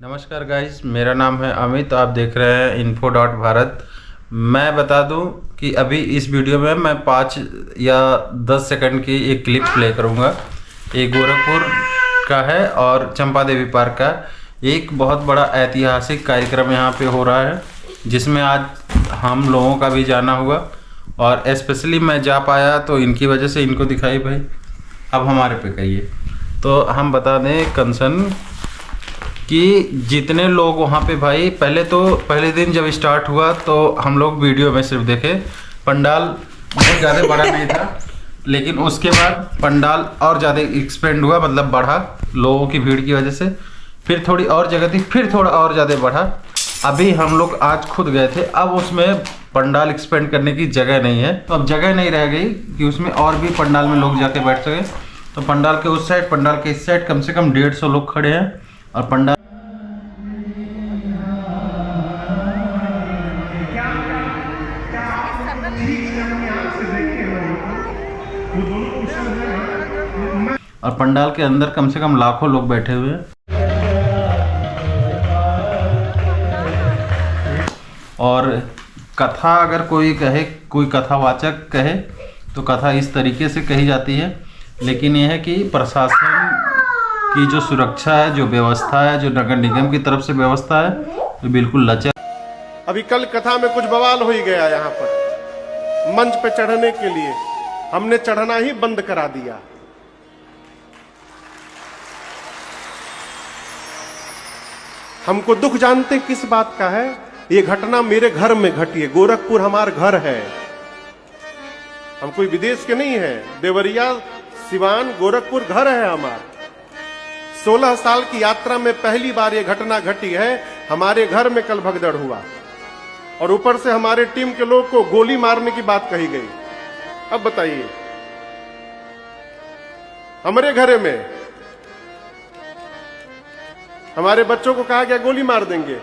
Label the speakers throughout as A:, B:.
A: नमस्कार गाइस, मेरा नाम है अमित, आप देख रहे हैं info.भारत। मैं बता दूं कि अभी इस वीडियो में मैं 5 या 10 सेकंड की एक क्लिप प्ले करूंगा। ये गोरखपुर का है और चंपा देवी पार्क का एक बहुत बड़ा ऐतिहासिक कार्यक्रम यहाँ पे हो रहा है, जिसमें आज हम लोगों का भी जाना हुआ और स्पेशली मैं जा पाया तो इनकी वजह से इनको दिखाई भाई। अब हमारे पे कहिए तो हम बता दें कंसर्न कि जितने लोग वहाँ पे भाई, पहले दिन जब स्टार्ट हुआ तो हम लोग वीडियो में सिर्फ देखे, पंडाल बहुत ज़्यादा बड़ा नहीं था, लेकिन उसके बाद पंडाल और ज़्यादा एक्सपेंड हुआ, मतलब बढ़ा लोगों की भीड़ की वजह से। फिर थोड़ी और जगह थी, फिर थोड़ा और ज़्यादा बढ़ा। अभी हम लोग आज खुद गए थे, अब उसमें पंडाल एक्सपेंड करने की जगह नहीं है, तो अब जगह नहीं रह गई कि उसमें और भी पंडाल में लोग जाके बैठ सके। तो पंडाल के उस साइड, पंडाल के इस साइड कम से कम 150 लोग खड़े हैं और पंडाल के अंदर कम से कम लाखों लोग बैठे हुए हैं। और कथा अगर कोई कहे, कोई कथावाचक कहे तो कथा इस तरीके से कही जाती है, लेकिन यह है कि प्रशासन की जो सुरक्षा है, जो व्यवस्था है, जो नगर निगम की तरफ से व्यवस्था है, वो बिल्कुल लचर।
B: अभी कल कथा में कुछ बवाल हो ही गया। यहाँ पर मंच पे चढ़ने के लिए हमने चढ़ना ही बंद करा दिया। हमको दुख जानते किस बात का है? ये घटना मेरे घर में घटी है। गोरखपुर हमारा घर है, हम कोई विदेश के नहीं है। देवरिया, सिवान, गोरखपुर घर है हमारा। 16 साल की यात्रा में पहली बार ये घटना घटी है। हमारे घर में कल भगदड़ हुआ और ऊपर से हमारे टीम के लोग को गोली मारने की बात कही गई। अब बताइए, हमारे घरे में हमारे बच्चों को कहा गया गोली मार देंगे।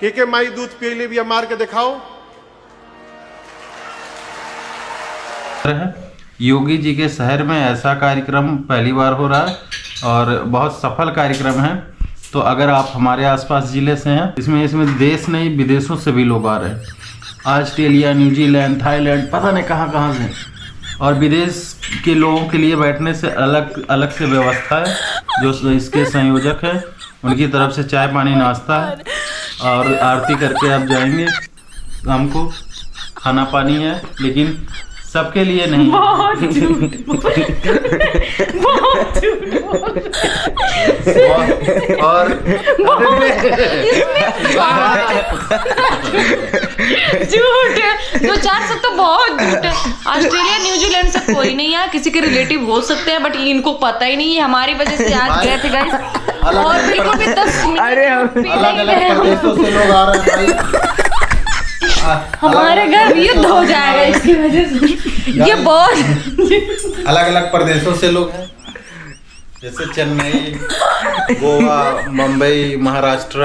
B: के माई दूध पी ले भी मार के दिखाओ।
A: योगी जी के शहर में ऐसा कार्यक्रम पहली बार हो रहा है और बहुत सफल कार्यक्रम है। तो अगर आप हमारे आसपास जिले से हैं, इसमें देश नहीं विदेशों से भी लोग आ रहे हैं। ऑस्ट्रेलिया, न्यूजीलैंड, थाईलैंड, पता नहीं कहाँ से। और विदेश के लोगों के लिए बैठने से अलग से व्यवस्था है। जो इसके संयोजक हैं उनकी तरफ से चाय पानी नाश्ता है और आरती करके आप जाएंगे। हमको खाना पानी है, लेकिन सबके लिए नहीं।
C: बहुत झूठ
A: और
C: झूठ है 2-4 सब तो बहुत झूठ है। ऑस्ट्रेलिया, न्यूजीलैंड से कोई नहीं है, किसी के रिलेटिव हो सकते हैं, बट इनको पता ही नहीं है। हमारी वजह से आज गए थे गाइस, और बिल्कुल भी 10 मिनट
A: अलग-अलग प्रदेशों से लोग आ रहे हैं भाई।
C: हमारे घर युद्ध हो जाएगा इसकी वजह से। ये बहुत
A: अलग प्रदेशों से लोग हैं, जैसे चेन्नई, गोवा, मुंबई, महाराष्ट्र,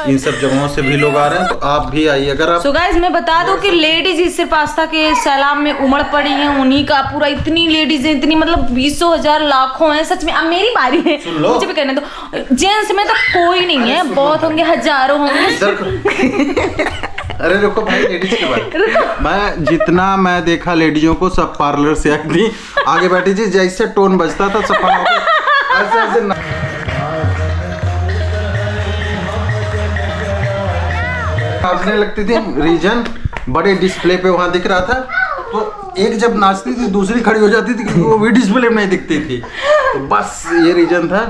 A: इन सब जगहों से भी लोग आ रहे हैं। तो आप भी आइए। अगर आप
C: सो गाइस, मैं बता दूं कि लेडीज इस सिर्फ आस्था के सैलाब में उमड़ पड़ी हैं। उन्हीं का पूरा, इतनी लेडीज हैं, इतनी मतलब 20,000 लाखों हैं सच में। अब मेरी बारी है, मुझे भी कहने दो। जेंट्स में तो कोई नहीं है, बहुत होंगे, हजारों होंगे।
A: अरे रुको भाई, लेडीज के बारे मैं जितना मैं देखा लेडीजों को सब पार्लर से आगे बैठी थी, जैसे टोन बजता था सब ऐसे नाचने लगती थी। रीजन बड़े डिस्प्ले पे वहां दिख रहा था, तो एक जब नाचती थी दूसरी खड़ी हो जाती थी, क्योंकि वो भी डिस्प्ले में नहीं दिखती थी। तो बस ये रीजन था।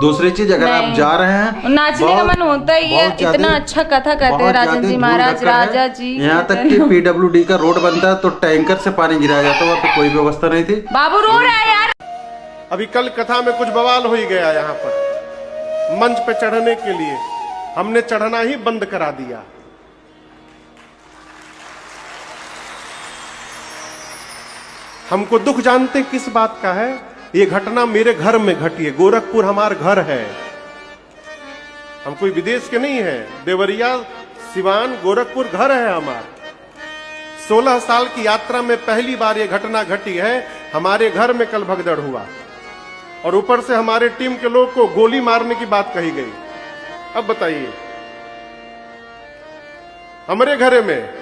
A: दूसरी चीज, अगर आप जा रहे हैं,
C: नाचने का मन होता ही है। इतना अच्छा कथा कहते हैं राजन जी महाराज, राजा जी।
A: यहाँ तक कि PWD का रोड बनता है तो टैंकर से पानी गिराया जाता, वहाँ पे कोई व्यवस्था नहीं थी।
C: बाबू रो रहा है यार।
B: अभी कल कथा में कुछ बवाल हो ही गया। यहाँ पर मंच पे चढ़ने के लिए हमने चढ़ना ही बंद करा दिया। हमको दुख जानते किस बात का है? ये घटना मेरे घर में घटी है। गोरखपुर हमार घर है, हम कोई विदेश के नहीं है। देवरिया, सिवान, गोरखपुर घर है हमारा। 16 साल की यात्रा में पहली बार ये घटना घटी है। हमारे घर में कल भगदड़ हुआ और ऊपर से हमारे टीम के लोग को गोली मारने की बात कही गई। अब बताइए, हमारे घरे में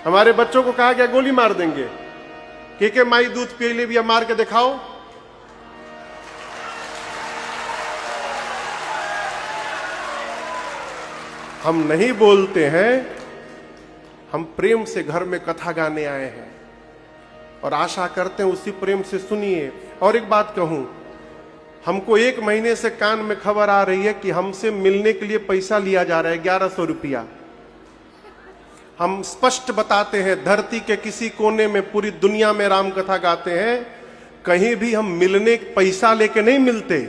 B: हमारे बच्चों को कहा गया गोली मार देंगे। के माई दूध पी ले भी मार के दिखाओ। हम नहीं बोलते हैं, हम प्रेम से घर में कथा गाने आए हैं और आशा करते हैं उसी प्रेम से सुनिए। और एक बात कहूं, हमको 1 महीने से कान में खबर आ रही है कि हमसे मिलने के लिए पैसा लिया जा रहा है, 1100 रुपया। हम स्पष्ट बताते हैं, धरती के किसी कोने में पूरी दुनिया में राम कथा गाते हैं, कहीं भी हम मिलने पैसा लेके नहीं मिलते।